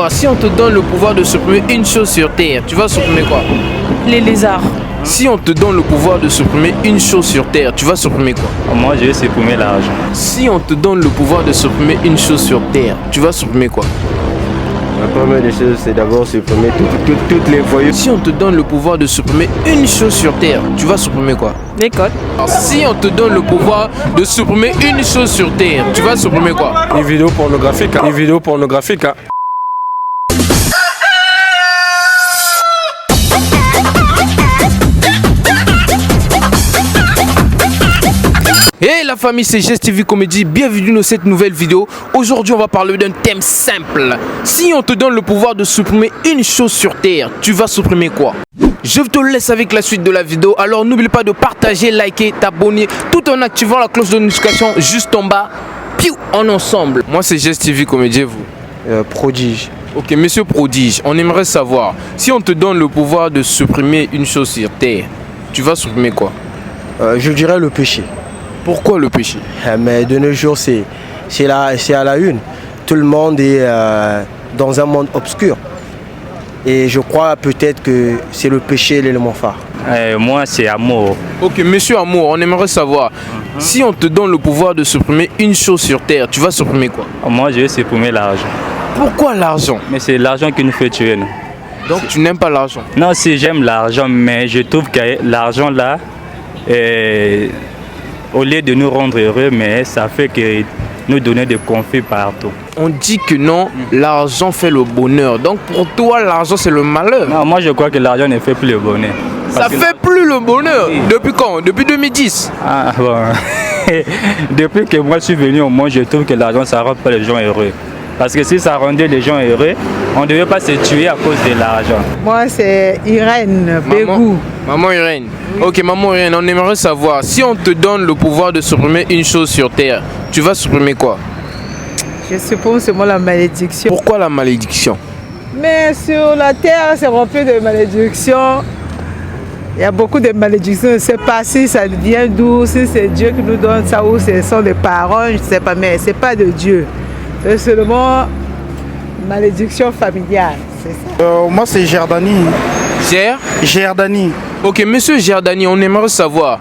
Si on te donne le pouvoir de supprimer une chose sur Terre, tu vas supprimer quoi? Les lézards. Si on te donne le pouvoir de supprimer une chose sur Terre, tu vas supprimer quoi? Moi, je vais supprimer l'argent. Si on te donne le pouvoir de supprimer une chose sur Terre, tu vas supprimer quoi? La première des choses, c'est d'abord supprimer toutes les voyous. Si on te donne le pouvoir de supprimer une chose sur Terre, tu vas supprimer quoi? L'école. Si on te donne le pouvoir de supprimer une chose sur Terre, tu vas supprimer quoi? Les vidéos pornographiques. Les vidéos pornographiques. Hey la famille, c'est GSTV Comédie, bienvenue dans cette nouvelle vidéo. Aujourd'hui on va parler d'un thème simple. Si on te donne le pouvoir de supprimer une chose sur Terre, tu vas supprimer quoi? Je te laisse avec la suite de la vidéo. Alors n'oublie pas de partager, liker, t'abonner, tout en activant la cloche de notification juste en bas. Piou, en ensemble. Moi c'est GSTV Comédie, vous? Prodige. Ok, monsieur Prodige, on aimerait savoir, si on te donne le pouvoir de supprimer une chose sur Terre, tu vas supprimer quoi? Je dirais le péché. Pourquoi le péché? Mais de nos jours, c'est à la une. Tout le monde est dans un monde obscur. Et je crois peut-être que c'est le péché l'élément phare. Moi, c'est amour. Ok, monsieur Amour, on aimerait savoir, si on te donne le pouvoir de supprimer une chose sur Terre, tu vas supprimer quoi? Moi, je vais supprimer l'argent. Pourquoi l'argent? Mais c'est l'argent qui nous fait tuer, nous. Donc tu n'aimes pas l'argent? Non, si j'aime l'argent, mais je trouve que l'argent là, au lieu de nous rendre heureux, mais ça fait que nous donner des conflits partout. On dit que non, l'argent fait le bonheur. Donc pour toi, l'argent c'est le malheur. Non, moi je crois que l'argent ne fait plus le bonheur. Ça fait plus le bonheur. Oui. Depuis quand? Depuis 2010? Ah bon. Depuis que moi je suis venu au monde, je trouve que l'argent ça rend pas les gens heureux. Parce que si ça rendait les gens heureux, on ne devait pas se tuer à cause de l'argent. Moi, c'est Irène Bégou. Maman Irène. Ok, maman Irène, on aimerait savoir, si on te donne le pouvoir de supprimer une chose sur Terre, tu vas supprimer quoi? Je suppose c'est moi la malédiction. Pourquoi la malédiction? Mais sur la terre, c'est rempli de malédictions. Il y a beaucoup de malédictions. Je ne sais pas si ça vient d'où, si c'est Dieu qui nous donne ça ou ce sont des paroles, je ne sais pas, mais ce n'est pas de Dieu. C'est seulement malédiction familiale, c'est ça. Moi c'est Gerdani. Gerdani. Ok, monsieur Gerdani, on aimerait savoir,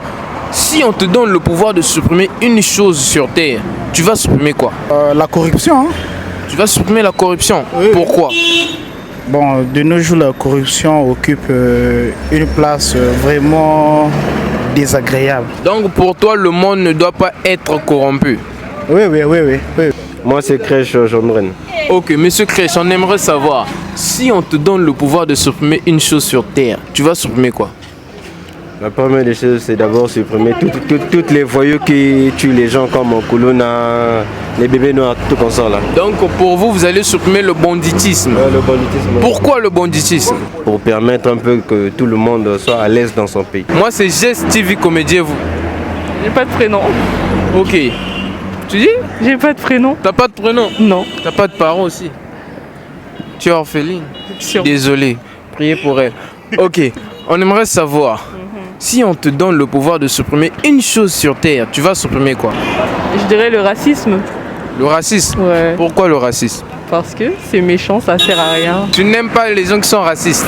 si on te donne le pouvoir de supprimer une chose sur Terre, tu vas supprimer quoi? La corruption. Hein? Tu vas supprimer la corruption. Oui. Pourquoi? Bon, de nos jours, la corruption occupe une place vraiment désagréable. Donc pour toi, le monde ne doit pas être corrompu. Oui. Moi, c'est Crèche Jomren. Ok, monsieur Crèche, on aimerait savoir, si on te donne le pouvoir de supprimer une chose sur Terre, tu vas supprimer quoi? La première des choses, c'est d'abord supprimer toutes les voyous qui tuent les gens comme Kuluna, les bébés noirs, tout comme ça là. Donc pour vous, vous allez supprimer le banditisme. Le banditisme. Pourquoi le banditisme? Pour permettre un peu que tout le monde soit à l'aise dans son pays. Moi, c'est GSTV Comédie, vous. J'ai pas de prénom. Ok. Tu dis? J'ai pas de prénom. T'as pas de prénom? Non. T'as pas de parents aussi? Tu es orpheline? Sûr. Désolé, priez pour elle. Ok, on aimerait savoir, si on te donne le pouvoir de supprimer une chose sur Terre, tu vas supprimer quoi? Je dirais le racisme. Le racisme? Ouais. Pourquoi le racisme? Parce que c'est méchant, ça sert à rien. Tu n'aimes pas les gens qui sont racistes?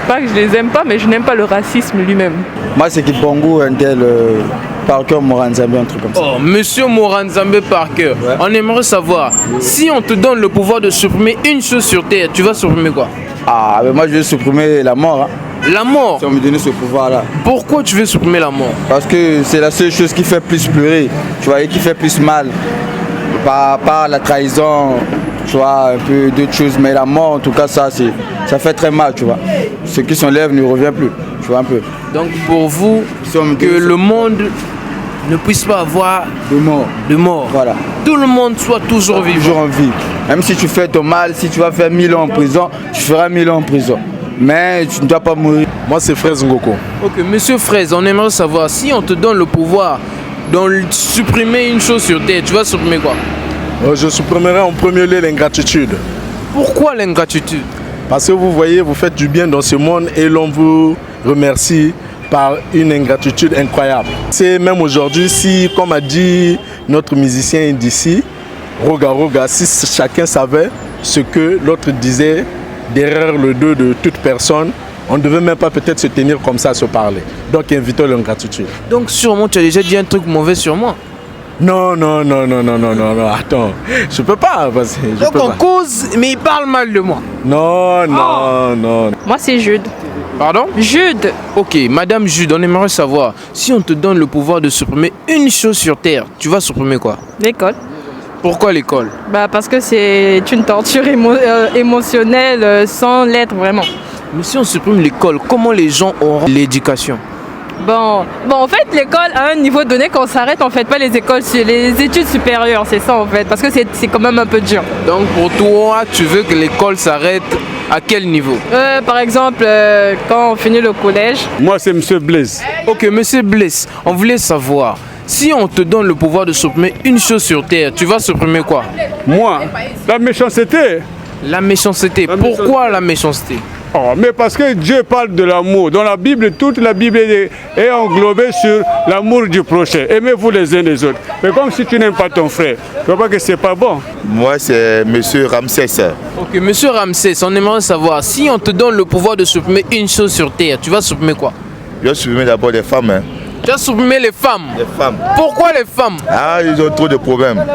Pas que je les aime pas, mais je n'aime pas le racisme lui-même. Moi c'est Kibongo, un tel Parker Moranzambe, un truc comme ça. Oh, monsieur Moranzambe Parker, on aimerait savoir, si on te donne le pouvoir de supprimer une chose sur Terre, tu vas supprimer quoi? Ah, mais moi je vais supprimer la mort. Hein. La mort? Si on me donnait ce pouvoir-là. Pourquoi tu veux supprimer la mort? Parce que c'est la seule chose qui fait plus pleurer, tu vois, et qui fait plus mal. Par rapport à la trahison, tu vois, un peu d'autres choses. Mais la mort, en tout cas, ça fait très mal, tu vois. Ce qui s'enlève ne revient plus, tu vois un peu. Donc pour vous, Si on me que donne le monde ne puisse pas avoir de mort. Voilà. Tout le monde soit toujours vivant. Toujours en vie. Même si tu fais ton mal, si tu vas faire 1000 ans en prison, tu feras 1000 ans en prison. Mais tu ne dois pas mourir. Moi, c'est Fraise Ngoko. Ok, monsieur Fraise, on aimerait savoir, si on te donne le pouvoir de supprimer une chose sur Terre, tu vas supprimer quoi? Je supprimerai en premier lieu l'ingratitude. Pourquoi l'ingratitude? Parce que vous voyez, vous faites du bien dans ce monde et l'on vous remercie par une ingratitude incroyable. C'est même aujourd'hui, si, comme a dit notre musicien d'ici, Roga Roga, si chacun savait ce que l'autre disait derrière le dos de toute personne. On ne devait même pas peut-être se tenir comme ça, se parler. Donc invitons l'ingratitude. Donc sûrement tu as déjà dit un truc mauvais sur moi. Non, attends, je peux pas. Donc on cause, mais il parle mal de moi. Non. Moi, c'est Jude. Pardon? Jude. Ok, Madame Jude, on aimerait savoir, si on te donne le pouvoir de supprimer une chose sur Terre, tu vas supprimer quoi? L'école. Pourquoi l'école? Parce que c'est une torture émotionnelle sans l'être vraiment. Mais si on supprime l'école, comment les gens auront l'éducation? Bon, en fait, l'école, à un niveau donné, quand on s'arrête, on ne fait pas les études supérieures, c'est ça en fait, parce que c'est quand même un peu dur. Donc pour toi, tu veux que l'école s'arrête à quel niveau? Par exemple, quand on finit le collège. Moi, c'est M. Blaise. Ok, Monsieur Blaise, on voulait savoir, si on te donne le pouvoir de supprimer une chose sur Terre, tu vas supprimer quoi? Moi, la méchanceté. La méchanceté. Pourquoi la méchanceté? Oh, mais parce que Dieu parle de l'amour. Dans la Bible, toute la Bible est englobée sur l'amour du prochain. Aimez-vous les uns les autres. Mais comme si tu n'aimes pas ton frère, tu vois pas que c'est pas bon. Moi, c'est M. Ramsès. Ok, Monsieur Ramsès, on aimerait savoir, si on te donne le pouvoir de supprimer une chose sur Terre, tu vas supprimer quoi? Je vais supprimer d'abord les femmes. Hein. Tu vas supprimer les femmes? Les femmes. Pourquoi les femmes? Ah, ils ont trop de problèmes.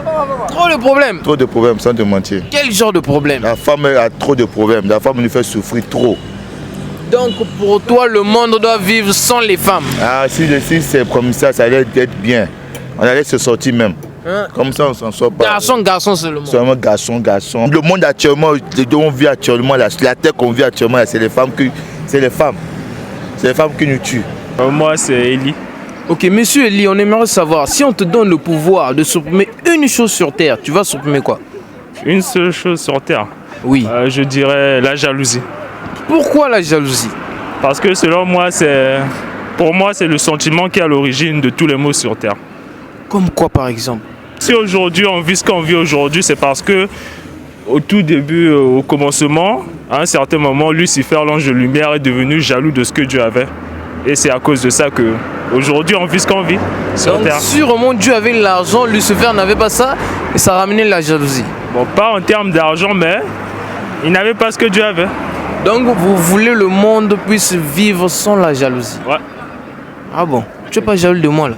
Trop de problèmes? Trop de problèmes, sans te mentir. Quel genre de problème? La femme a trop de problèmes. La femme nous fait souffrir trop. Donc pour toi, le monde doit vivre sans les femmes? Ah, si c'est comme ça, ça allait être bien. On allait se sortir même. Hein? Comme ça, on s'en sort pas. Garçon seulement. Seulement garçon. Le monde actuellement, on vit actuellement, la terre qu'on vit actuellement, c'est les femmes qui nous tuent. Moi, c'est Eli. Ok, Monsieur Eli, on aimerait savoir, si on te donne le pouvoir de supprimer une chose sur Terre, tu vas supprimer quoi? Une seule chose sur Terre. Oui. Je dirais la jalousie. Pourquoi la jalousie? Parce que selon moi, pour moi, c'est le sentiment qui est à l'origine de tous les maux sur Terre. Comme quoi par exemple? Si aujourd'hui on vit ce qu'on vit aujourd'hui, c'est parce que au tout début, au commencement, à un certain moment, Lucifer, l'ange de lumière, est devenu jaloux de ce que Dieu avait. Et c'est à cause de ça que aujourd'hui on vit ce qu'on vit sur Donc, Terre. sûrement Dieu avait l'argent, Lucifer n'avait pas ça, et ça ramenait la jalousie. Bon, pas en termes d'argent, mais il n'avait pas ce que Dieu avait. Donc vous voulez le monde puisse vivre sans la jalousie? Ouais. Ah bon? Tu es pas jaloux de moi là?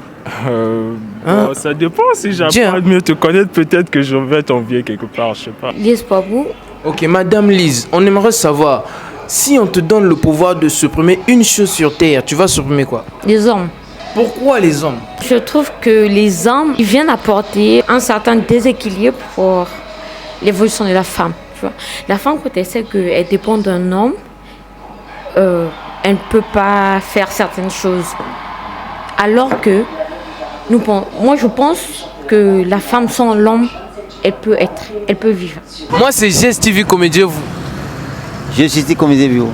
Hein? Bon, ça dépend, si j'apprends à mieux te connaître, peut-être que je vais t'envier quelque part, je sais pas. Lise Babou. Ok, Madame Lise, on aimerait savoir, si on te donne le pouvoir de supprimer une chose sur Terre, tu vas supprimer quoi? Les hommes. Pourquoi les hommes? Je trouve que les hommes, ils viennent apporter un certain déséquilibre pour l'évolution de la femme. Tu vois. La femme, quand elle sait qu'elle dépend d'un homme, elle ne peut pas faire certaines choses. Alors que, moi je pense que la femme sans l'homme, elle peut vivre. Moi c'est Gest TV Comédie, vous? Je suis Comédie Bio.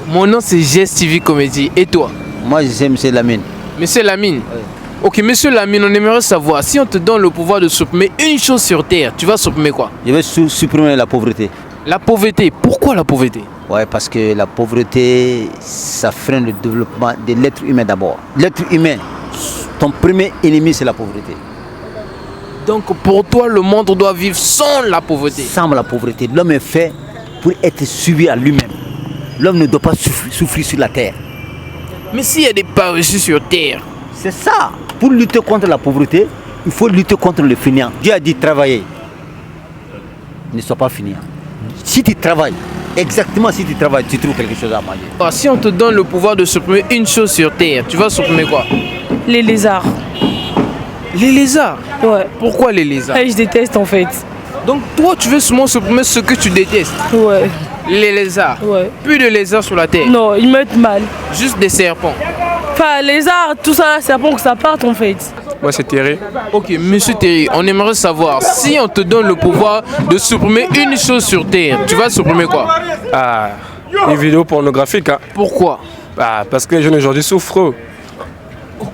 Mon nom c'est Gest TV Comédie, et toi? Moi je sais M. Lamine. Monsieur Lamine? Oui. Ok, Monsieur Lamine, on aimerait savoir, si on te donne le pouvoir de supprimer une chose sur Terre, tu vas supprimer quoi? Je vais supprimer la pauvreté. La pauvreté. Pourquoi la pauvreté? Ouais, parce que la pauvreté, ça freine le développement de l'être humain d'abord. L'être humain, ton premier ennemi, c'est la pauvreté. Donc pour toi, le monde doit vivre sans la pauvreté? Sans la pauvreté. L'homme est fait pour être suivi à lui-même. L'homme ne doit pas souffrir sur la terre. Mais s'il y a des paresseux sur Terre? C'est ça. Pour lutter contre la pauvreté, il faut lutter contre le fainéant. Dieu a dit travailler. Ne sois pas fainéant. Si tu travailles, exactement si tu travailles, tu trouves quelque chose à manger. Ah, si on te donne le pouvoir de supprimer une chose sur Terre, tu vas supprimer quoi? Les lézards. Les lézards? Ouais. Pourquoi les lézards? Je déteste en fait. Donc toi, tu veux seulement supprimer ce que tu détestes? Ouais. Les lézards? Ouais. Plus de lézards sur la Terre? Non, ils mettent mal. Juste des serpents? Enfin, lézards, tout ça, c'est pour que ça parte en fait. Moi c'est Thierry. Ok, Monsieur Thierry, on aimerait savoir, si on te donne le pouvoir de supprimer une chose sur Terre, tu vas supprimer quoi? Ah, les vidéos pornographiques. Hein. Pourquoi? Parce que les jeunes aujourd'hui souffrent.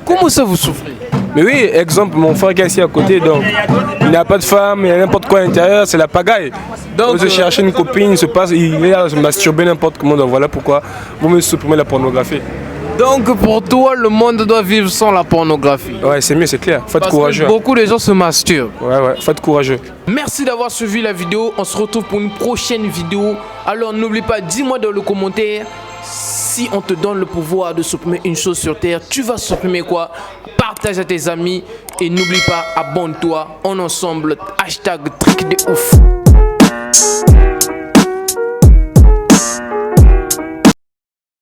Comment ça vous souffrez? Mais oui, exemple, mon frère qui est ici à côté, donc il n'a pas de femme, il y a n'importe quoi à l'intérieur, c'est la pagaille. Donc il se chercher une copine, il est là à se masturber n'importe comment, donc voilà pourquoi vous me supprimez la pornographie. Donc pour toi, le monde doit vivre sans la pornographie. Ouais, c'est mieux, c'est clair. Faut être Parce courageux. que beaucoup de gens se masturbent. Ouais, faut être courageux. Merci d'avoir suivi la vidéo. On se retrouve pour une prochaine vidéo. Alors n'oublie pas, dis-moi dans le commentaire, si on te donne le pouvoir de supprimer une chose sur terre, tu vas supprimer quoi? Partage à tes amis et n'oublie pas, abonne-toi. En ensemble, hashtag truc de ouf.